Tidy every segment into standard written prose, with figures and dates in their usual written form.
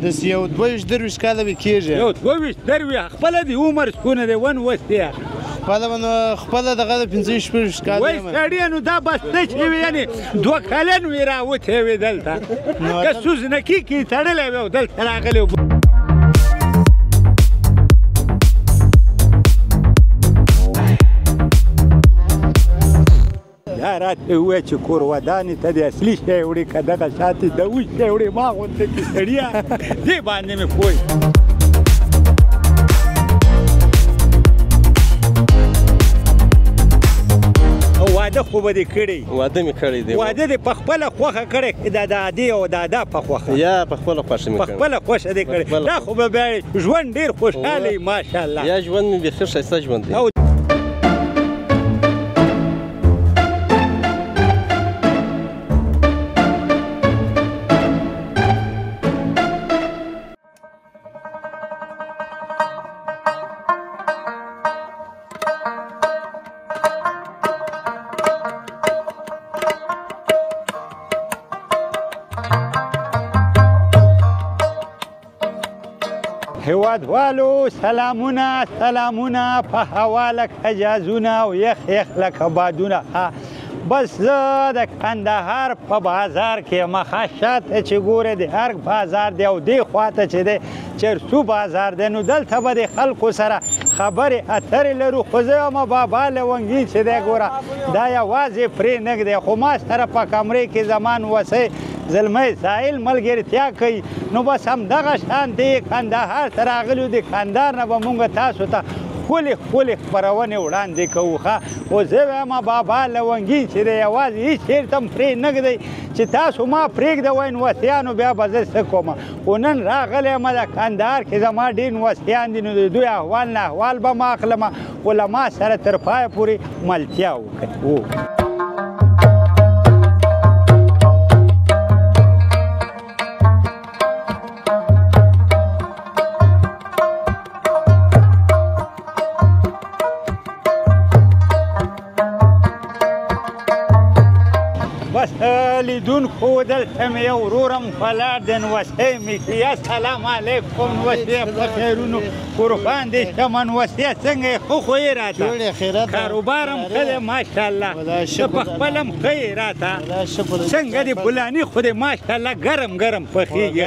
داسې یو 22-23 کاله به کېږي. یو 22-23 خپله دې عمر څونه دی ونوستې خپله دغه د 15-16 کاله وایي سړیه نو دا بس ته چې وي یعنې 2 کلن وې راوتې وې دلته که سوزنکي کې تړلی وې او دلته راغلی یا راته ووایه چې کور ودانې ته د اصلي شی وړې که دغه شاتې د اوښ شی وړې ما غونته کې سړیه دې باندې مې پوه واده خو به دې کړی واده مې کړی دی واده دې په خپله خوښه کړی د دادې او دادا په خوښه یا په خپله خوښه مې په خپله خوښه دې کړی دا خو به بیا ژوند ډېر خوشحاله وي ماشاءالله یا ژوند مې بیخي ښایسته ژوند دی هیوادوالو سلامونه په هوا لکه جازونه او یخ لکه بادونه بس زه د کندهار په بازار کې یم ښه شاته چې ګورې د ارګ بازار دی او دې خواته چې دی چرسو بازار دی نو دلته به د خلکو سره خبرې اترې لرو خو زه یم بابا لونګین چې دی ګوره دا یوازې پرې نږدې خو ما سره په کمرې کې زمان وسی زلمی سایل ملګرتیا کوي نو بس همدغه شانتې کندهار ته راغلو د کندهار نه به مونږ تاسو ته ښکلې خپرونې وړاندې کوو ښه خو زه وایم بابا لونګین چې دی یوازې هېڅ چېرته هم پرې نه ږدئ چې تاسو ما پرېږدوئ نوستیانو بیا به زه څه کوم خو نن راغلی یم د کندهار کې زما ډېر نوستیان دي نو د دوی احوال نه احوال به ما اخلم خو له ما سره تر پایه پورې ملتیا وکړئ بس لیدونکو دلته مې یو ورورم ولاړ دی نوستی مې چې یا سلام علیکم نوستی په خیرونو قربان دې شمه نوستی څنګه یې ښه خو یې راته کاروبار هم ښه دی ماشاءالله ته په خپل هم ښه یې راته څنګه دې بولاني خو دې ماشاءالله ګرم پخېږي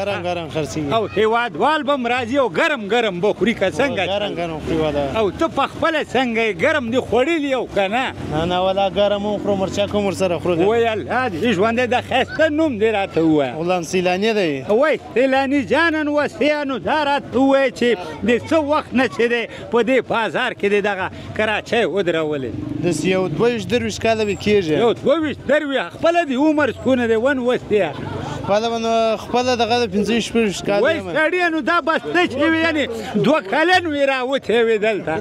او هېوادوال به هم راځي او ګرم به خوري که څنګه او ته په خپله څنګه یې ګرم دې خوړلي او که نه نه ولا ګرم هم خورو مرچک هم ورسره خورو وایي الله دې ژوندی د ښایسته نوم دې راته ووایه غلام سیلاني دی وایي سیلاني جانه نوستیانو دا راته ووایه چې د څه وخت نه چې دی په دې بازار کې دی دغه کراچۍ ودرولې داسې یو 22-23 کاله به کېږي یو 22-23 خپله دې عمر څونه دی ونوستې خپله دغه د 15-16 کاله وایي سړیه نو دا بس ته چې وي یعنې 2 کلن وې راوتې وې دلته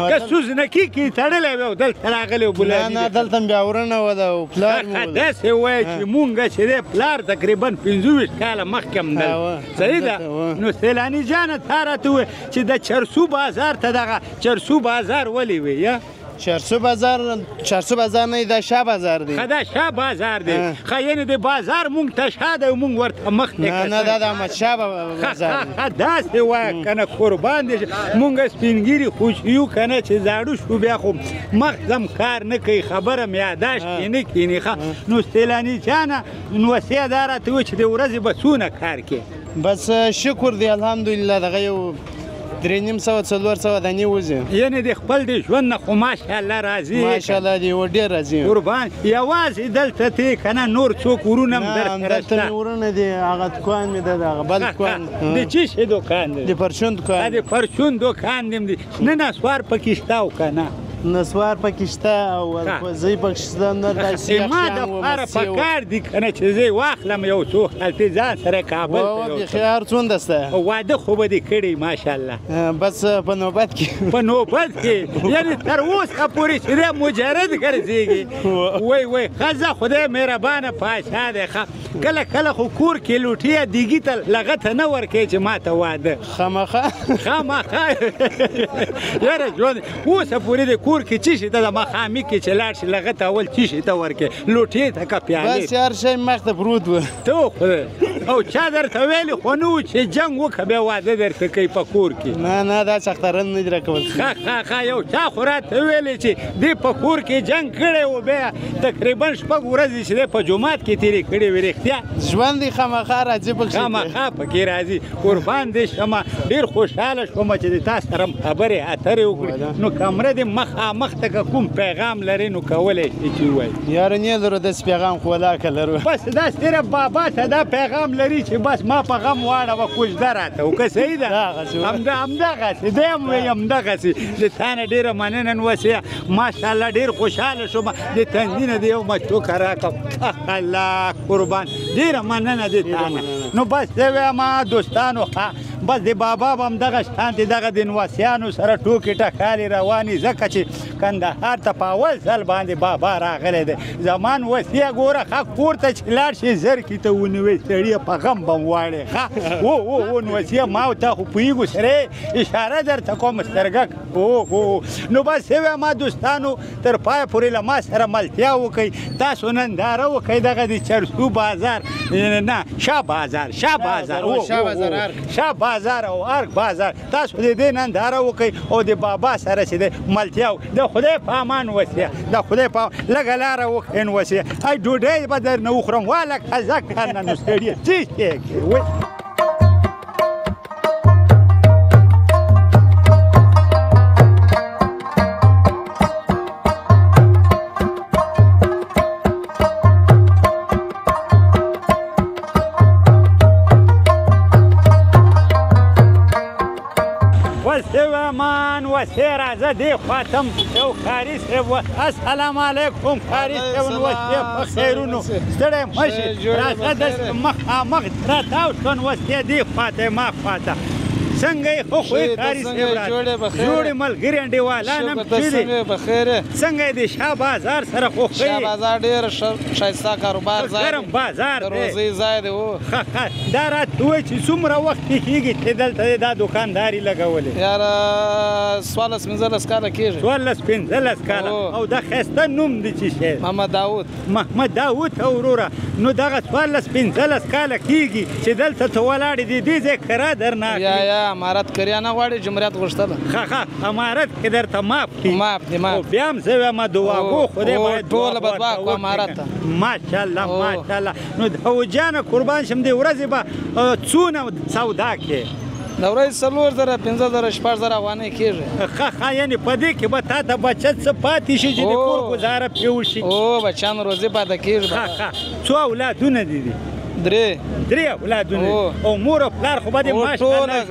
که سوزنکي کې تړلی وې او دلته راغلی و بولاني نه دلته م بیا ورنه وه او پلار مې داسې ووایه چې مونږ چې دی پلار تقریبا 25 کاله مخکې هم دلته صحیح ده نو سیلاني جانه تا راته ووایه چې د چرسو بازار ته دغه چرسو بازار ولې وې یا چرسو بازار نه دا شاه بازار دی دا شاه بازار دی ښه یعنې د بازار مونږ ته شا دی مونږ ورته مخ نه دا د احمدشاه بازار دی داسې وایه که نه قربان دی مونږ سپینګیري خوشیو که نه چې زاړه شو بیا خو مغز هم کار نه کوي خبره م یاداشت کې نه کښېني ښه نو سیلاني جانه نوسیه دا راته ووایه چې د ورځې به څونه کار کې بس شکر دی الحمدلله دغه یو 350-400 دانې وځي یعنې د خپل د ژوند نه خو ماشاءالله راضي ماشاءالله دی و ډېر راضي قربان یوازې دلته تی که نه نور څوک ورونه هم درته دلته مې ورونه دي هغه دوکان مې دی د هغه بل دوکان د څه شي دوکان دی د پرچون دوکان د پرچون دوکان دی نه نسوار پکې شته او که نه نسوار پکې شته او ورکوزۍ پکې شته نه داسې ما دپاره پکار دي که نه چې زه یې واخلم یو څو هلته ځان سره کابل ته بیخي هر څومره سته واده خو به دې کړی ماشاءالله بس په نوبت کې یعنې تر اوسه پورې چې دی مجرد ګرځېږي وایي ښځه خدای مهربانه پاچا دی ښه کله کله خو کور کې لوټي دیګي ته لغته نه ورکې چې ماته واده خامخا خامخا یاره ژوند اوسه پورې د کور کې چې شي ته د مخامي کې چې لاړ شي لغته اول چې شي ته ورکې لوټې ته که پیالې بس هر شی مخ ته پروت و ته او چا درته ویلي خو نه و چې جنګ وکړه بیا واده درته کوي په کور کې نه دا سخترن نه دي راکول ښه یو چا خو راته ویلې چې دې په کور کې جنګ کړی و بیا تقریبا 6 ورځې چې دی په جومات کې تېرې کړې وې رښتیا ژوند دی خامخا راځي پکښې خامخا پکې راځي قربان دې شمه ډېر خوشحاله شومه چې د تا سره خبرې اترې وکړې نو کمره دې مخامخ ته که کوم پیغام لرې نو کولی شي چې ووایي یاره نه لرو داسې پیغام خو ولاکه لرو بس داسې تېره بابا ته دا پیغام لري چې بس ما په غم واړوه کوژده راته و که صحیح ده همدغسې دی هم وایي همدغسې د تا نه ډېره مننه نوسې ماشاءالله ډېر خوشحاله شوم د تندي نه دې یو مچوکه راکړم الله قربان ډېره مننه د تا نه نو بس زه وایم دوستانو بس د بابا به همدغه شان دي دغه د نوسیانو سره ټوکې ټکالې روانې ځکه چې کندهار ته په اول ځل باندې بابا راغلی دی زمان وسیه ګوره ښه کور ته چې لاړ شي زرکې ته ونیوي سړیه په غم به م واړې ښه و نوسیه ما او تا خو پوهېږو سره اشاره درته کوم سترګک نو بس زه وایم دوستانو تر پایه پورې له ما سره ملتیا وکئ تاسو ننداره وکئ دغه د چرسو بازار نه شاه بازار بازار او ارګ بازار تاسو د دې ننداره وکئ او د بابا سره چې دی ملتیا د خدای په امان وسیه د خدای په لږه لاره وکړئ وسیه ای ډوډۍ به درنه وخورم والک ازک نه نو سړیه څه کېږي وسې راځه دې خوا ته یو ښکاري صاحب السلام علیکم ښکاري صاحب وسې په خیرونو ستړی مه شي راځه داسې مخامخ راتاو شو وسې دې خوا ته ما خوا ته څنګه یې خو خوی ښکاري صاحب جوړې ملګري انډیوالان هم ښه دي څنګه یې د شاه بازار سره خوښوي شاه بازار ډېر ښایسته کاروبار ځای ګرم بازار دی د روزۍ ځای دی دا راته ووایي چې څومره وخت کې کېږي چې دلته دا دوکانداري لګولې یاره 14-15 کاله کېږي 14-15 کاله او دا ښایسته نوم دی چې شی محمد داود وروره نو دغه 14-15 کاله کېږي چې دلته ته ولاړې دي دې ځای کرا درنه امارت کریا نه غواړي جمهوریت غوښتله امارت کې درته معاف کړي او بیا هم زه وایم دعاګو خدای باید ټوله به دعا کوو امارت ته ماشاءالله نو د جانه قربان شم دې ورځې به څونه سودا کې د ورځې 4,000-5,000-6,000 افغانۍ کېږي ښه یعنې په دې کې به تا ته بچت څه پاتې شي چې د کور ګزاره پرې وشي بچیان روزي پاته کېږي څو اولادونه دي 3 اولادونه او مور او پلار خو به دې ماشاءالله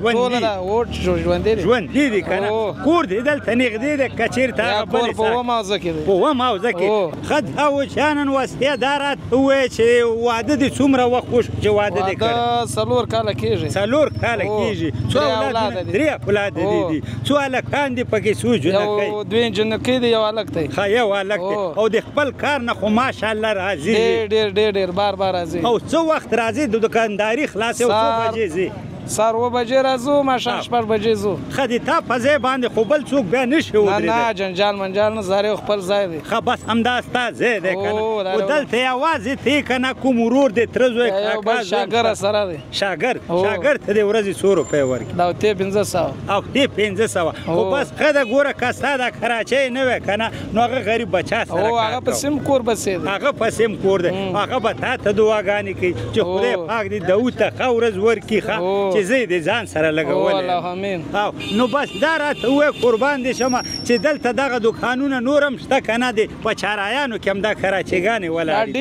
ژوندي دي که نه کور دې دلته نږدې دی که چېرته هغه بلې په اووه موضوع کې دی په اووه موضوع کې ښه دا و جانن وسیه دا راته ووایه چې واده دې څومره وخت وشو چې واده دې کړی 4 کاله کېږي 4 کاله کېږي څو اولاد دي 3 اولاد دي څو هلکان دي پکې څو جنکۍ 2 جنکۍ دي یو هلک دی ښه یو هلک دی او د خپل کار نه خو ماشاءالله راضي ډېر بار راځي او څه وخت راځي د دکانداري خلاصې او څو بجې ځي سهار 7 بجې راځو ماښام 6 بجې ځو ښه د تا په ځای باندې خو بل څوک بیا نه شي ودرېدی نه جنجال منجال نه زارې خپل ځای دی ښه بس همدا ستا ځای دی که نه خو دلته یوازې ته یې که نه کوم ورور دی تره زوی یو بل شاګرد سره دی شاګرد ته د ورځې 100 روپۍ ورکړي د اوتې 500 اوتې 500 خو بس ښه ده ګوره که ستا دا کراچۍ نه وی که نه نو هغه غریب بچا سره هغه په سیم کور بسې دی هغه په سیم کور دی هغه به تا ته دعاګانې کوي چې خدای پاک دې داود ته ښه ورځ ورکړي ښه چې زه یې د ځان سره لګولې نو بس دا راته ووایه قربان دې شمه چې دلته دغه دوکانونه نور هم شته که نه دی په چارایانو کې هم دا کراچیګانې ولاړې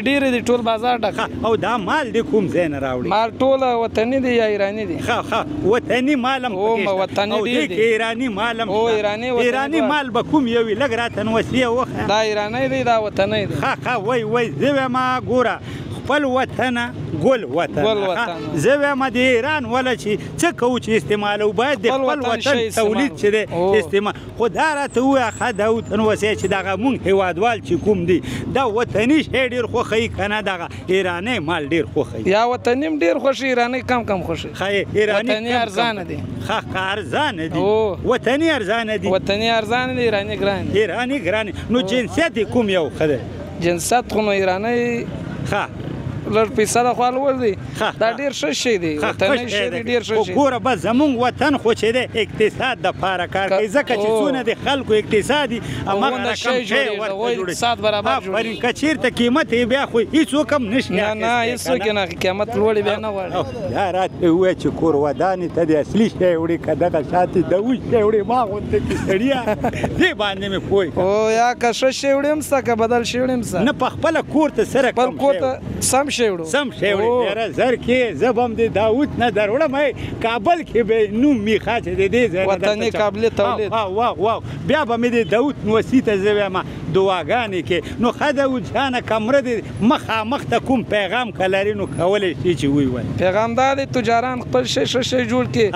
ډېرې دي ټول بازار ډک او دا مال دې کوم ځای نه راوړي مال ټوله وطني دي یا ایراني دي ښه وطني مال هم پکې شته او دې کې ایراني مال هم شته ایراني مال به کوم یو وي لږ راته نوسیه وښیه دا ایراني دی دا وطني دی ښه وای زه وایم ګوره خپل وطنه ګل وطنه. زه وایم د ایران ولا چې څه کوو چې استعمالو باید د خپل وطن تولید چې دی استعمال. خو دا راته ووایه ښه دا وطن وسیه چې دغه مونږ هېوادوال چې کوم دي دا وطني شی ډېر خوښوي که نه دغه ایرانی مال ډېر خوښوي. یا وطني هم ډېر خوښوي ایرانی کم خوښوي. وطني ارزانه دي. ښه ارزانه دي. وطني ارزانه دي. وطني ارزانه دي ایرانی ګران دي. ایرانی ګران. نو جنسیت یې کوم یو ښه دی؟ جنسیت خو نو ایرانی ښه لږ پیسه د خوا لوړ دی. دا ډېر ښه شی دی. وطني شی دی ډېر ښه شی. ګوره بس زمونږ وطن خو چې دی اقتصاد دپاره کار کوي ځکه چې څونه د خلکو اقتصادي همغه رقم شی ورته اقتصاد برابر جوړېږي. که چېرته قیمت یې بیا خو هېڅوک هم نشي نه هېڅوک یې نه قیمت لوړ بیا نه غواړي. دا راته ووایه چې کور ودانې ته د اصلي شی وړي که دغه شاتې د اوښ شی وړي ما غوندې کې سړیه دې باندې مې پوه او یا که ښه شی وړي هم شته که بدل شی وړي هم شته. نه په خپله کور ته سره خپل کور ته سم شی وړو. سم شی وړي ډېره زر کې زه به هم د داود نه در وړم کابل کې به نوم میخا چې د دې ځای وطني قابل تولید واو بیا به مې د داود نوسي ته زه وایم دعاګانې کې. نو ښه داود جانه کمره دې مخامخ ته کوم پیغام که لري نو کولی شي چې ووایي. پیغام دا دی تجاران خپل شی ښه شی جوړ کړي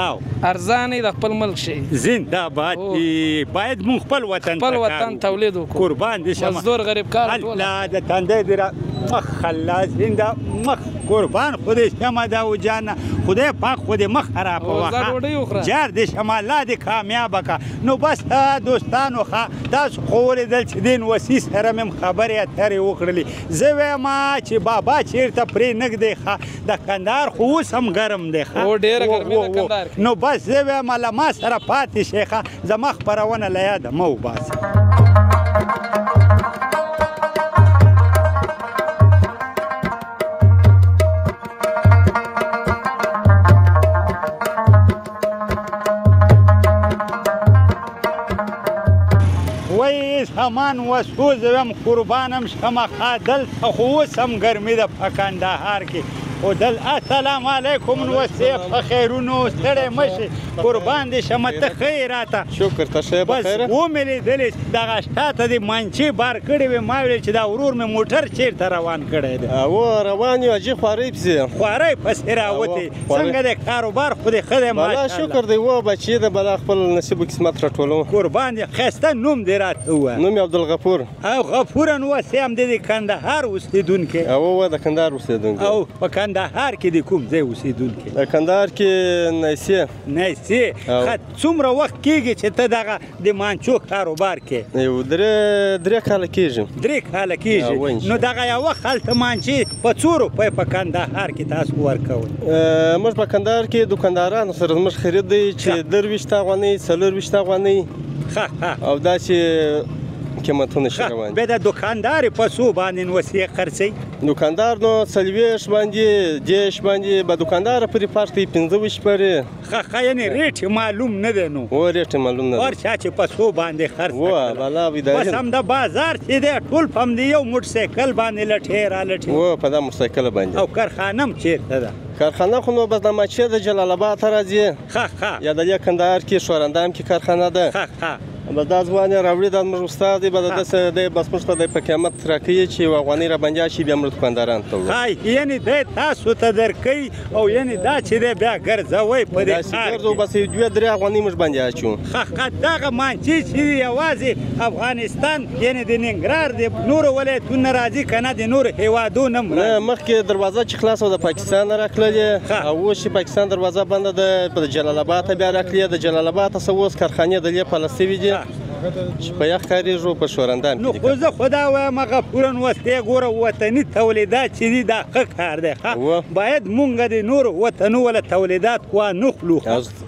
ارزانه د خپل ملک شي. زنده باد باید مونږ خپل وطن تولید وکړو. قربان دې شم. مزدور غریب کار ټول الله د تندی دې را مخ خلا زنده مخ قربان خودش شمه داود جانه خدای پاک خود مخ خراب وکړه جار دې شمه الله دې کامیابه که. نو بس دوستانو ښه تاسو خو ولیدل چې دې نوسي سره مې خبرې اترې وکړلې. زه وایم چې بابا چېرته پرې نږدې ښه د کندهار خو اوس هم ګرم دی ښه ډېره ګرمي ده کندهار کې. نو بس زه وایم له ما سره پاتې شئ ښه زما خپرونه له یاده مه وباسئ. همان وسو زویم قربانم شمه ښه دلته خو اوس هم ګرمي ده په کندهار کې. خو دل السلام علیکم نوسې په خیرونو ستړی مه شي قربان دې شمه ته ښه یې راته. شکر ته ښه بس ومې لیدلې دغه شاته دې مانچې بار کړې وې ما ویل چې دا ورور مې موټر چېرته روان کړی دی. روان یو حاجي خوارۍ پسې خوارۍ پسې راوتې څنګه دی کاروبار خو دې ښه دی ماشاءالله. شکر دی و بچې د بلا خپل نصیب و قسمت راټولوم. قربان دې ښایسته نوم دې راته ووایه. نوم یې عبدالغفور. او غفوره نوسې هم د کندهار اوسېدونکی. او د کندهار اوسېدونکی. او په کندهار کې د کوم ځای اوسېدونکی؟ د کندهار کې نیسي. څومره وخت کېږي چې ته دغه د مانچو کاروبار کې؟ یو درې کاله کېږي. 3 کاله کېږي. نو دغه یو وخت هلته مانچې په څو روپۍ په کندهار کې تاسو ورکول؟ موږ په کندهار کې دوکاندارانو سره زموږ خرید دی چې 23 افغانۍ 24 افغانۍ او داسې قیمتونه شي روان. بیا د دوکاندار په څو باندې نوسې خرڅوي؟ دوکاندار نو 40 باندې 10 باندې به دوکاندار پرې فرق کوي 25 پرې. ښه یعنې ریټ معلوم نه دی. نو ریټ معلوم نه دی. هر چا چې په څو باندې خرڅ کړل بالا ویداري. بس هم د بازار چې دی ټول په همدې یو موټرسایکل باندې لټې رالټې. په دا موټرسایکل باندې. او کارخانه هم چېرته ده؟ کارخانه خو نو بس د ماچې د جلال آباد ته راځي. یا د دې کندهار کې شورندام کې کارخانه ده. بس دا ځوان یې راوړي دا زموږ استاد دی. داسې دی بس موږ ته دی په قیمت راکوي چې یو افغانۍ راباندې شي بیا موږ دوکاندارانو ته وړو. یعنې دی تاسو ته درکوي او یعنې دا چې دی بیا ګرځوئ په دې ښار کې. بس 2-3 افغانۍ موږ باندې اچوو. دغه مانچې چې یوازې افغانستان یعنې د ننګرهار د نورو ولایتونو نه راځي که نه د نورو هېوادونو هم راځي؟ نه مخکې دروازه چې خلاصه وه د پاکستان نه راکړلې او اوس چې پاکستان دروازه بنده ده په جلال آباد ته بیا راکړلې. د جلال آباد څخه اوس کارخانې دلې پاله سوي دي چې په یخ کارېږو په شورندام کې. نو خو زه خو دا وایم غفوره نوسې ګوره وطني تولیدات چې دي دا ښه کار دی. باید مونږ د نورو وطنو ولا تولیدات وانخلو.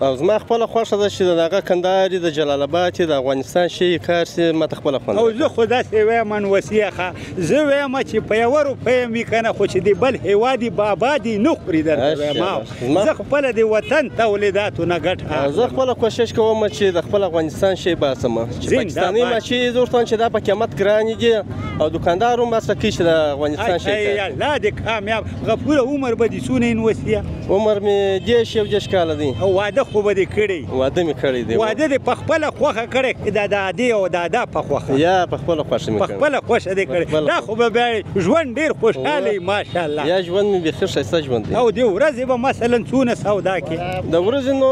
او زما خپله خوښه ده چې د هغه کندهار د جلال آباد د افغانستان شی کار سي ماته خپله خوند. او زه خو داسې وایم نوسې ښه زه وایم چې په 1 روپۍ هم وي که نه خو چې د بل هېواد بابا دي نه خوري درته وایم. زه خپله د وطن تولیداتو نه ګټه زه خپله کوشش کوم چې د خپل افغانستان شی باسم چې پاکستاني مچۍ زه ورته وایم چې دا په قیمت ګرانې دي او دوکاندار هم هڅه کوي چې د افغانستان شی ای الله دې کامیاب. غفوره عمر به دې څونه وسیه؟ عمر مې 10 کاله دی. او واده خو به دې کړی؟ واده مې کړی دی. واده دې په خپله خوښه کړی د دادې او دادا په خوښه؟ یا په خپله خوښه مې کړی. په خپله خوښه دې کړی. دا خو به بیا ژوند ډېر خوشحاله وي ماشاءالله. یا ژوند مې بیخي ښایسته ژوند دی. او د ورځې به مثلا څونه سودا کې؟ د ورځې نو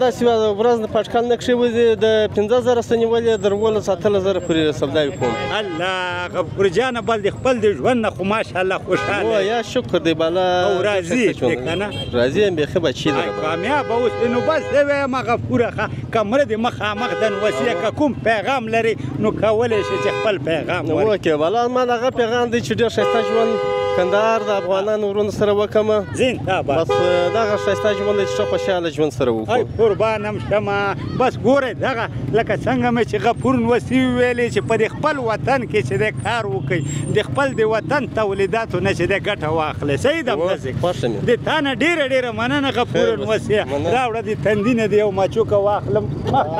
داسې ورځ د پټکل نه کښې وځي د 15,000 څخه نیولې در 17,000 پورې سوداوي کوم. الله غفور جانه بل د خپل د ژوند نه خو ماشاءالله خوشحاله یا شکر دی بالا او راضي دی که نه؟ راضي یم بیخي بچي دی. کامیابه اوسې. نو بس زه وایم غفوره ښه که مړه دې مخامخ دن وسیله که کوم پیغام لري نو کولی شي چې خپل پیغام ورکړي. بالا ما دغه پیغام دی چې ډېر ښایسته ژوند کندهار د افغانانو ورونو سره وکړم. زنده‌باد. بس دغه ښایسته ژوند دی چې ښه خوشحاله ژوند سره وکړو. ای قربانم شمه. بس ګورئ دغه لکه څنګه مې چې غفور نوسي ویلې چې په دې خپل وطن کې چې دی کار وکړي د خپل د وطن تولیداتو نه چې دی ګټه واخلي. صحیح ده همداسې د تا نه ډېره مننه غفور نوسیه. راوړه دې تندي نه دې یو مچوکه واخلم.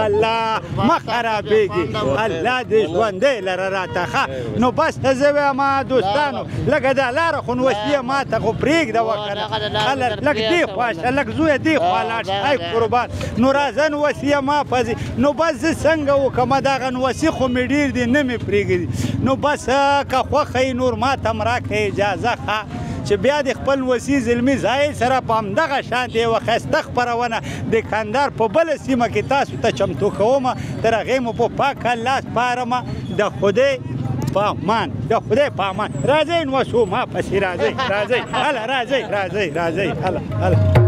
الله مه خرابېږي. الله دې ژوندی لره راته ښه. نو بس زه وایم دوستانو لکه دا لاره خو نوسیه ما ته خو پرېږده وکنه لږ دې خوا شه لږ زویه دې خوا لاړ شه. ای قربان نو راځه نوسیه ما پځې. نو بس زه څنګه وکړم دغه نوسي خو مې ډېر دي نه مې پرېږدي. نو بس که خوښه یې نور ما ته م راکړه اجازه ښه چې بیا د خپل وسي زلمي زاهد سره په همدغه شانتې یوه ښایسته خپرونه د کندهار په بله سیمه کې تاسو ته چمتو کومه. تر هغې مو په پاک الله سپارمه. د خدای پامان د خدای پامان. راځئ نو شو ما پسې راځئ راځئ هله راځئ راځئ راځئ هله هله.